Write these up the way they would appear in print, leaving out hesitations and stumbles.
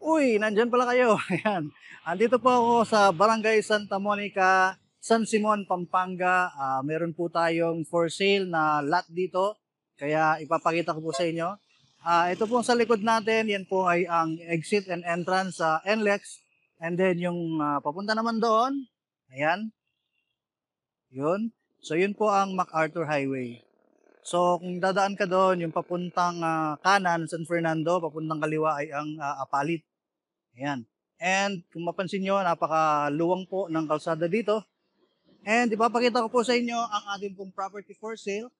Uy, nandiyan pala kayo. Ayan. Andito po ako sa Barangay Santa Monica, San Simon, Pampanga. Meron po tayong for sale na lot dito. Kaya ipapakita ko po sa inyo. Ito po sa likod natin, yan po ay ang exit and entrance sa NLEX. And then yung papunta naman doon, ayan, yun. So yun po ang MacArthur Highway. So kung dadaan ka doon, yung papuntang kanan, San Fernando, papuntang kaliwa ay ang Apalit. Ayan. And kung mapansin nyo, napakaluwang po ng kalsada dito. And ipapakita ko po sa inyo ang ating pong property for sale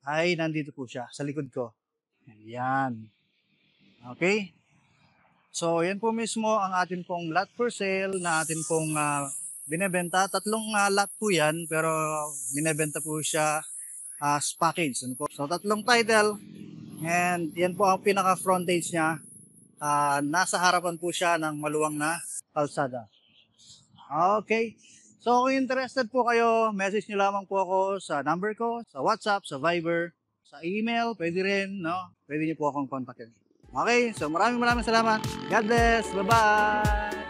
ay nandito po siya sa likod ko. Ayan. Okay. So yan po mismo ang ating pong lot for sale na ating pong binebenta. Tatlong lot po yan pero binebenta po siya as package. Ano po? So tatlong title and yan po ang pinaka frontage niya. Nasa harapan po siya ng maluwang na kalsada. Okay. So kung interested po kayo, message nyo lamang po ako sa number ko, sa WhatsApp, sa Viber, sa email, pwede rin, no? Pwede nyo po akong kontakin. Okay, so maraming salamat. God bless. Bye-bye.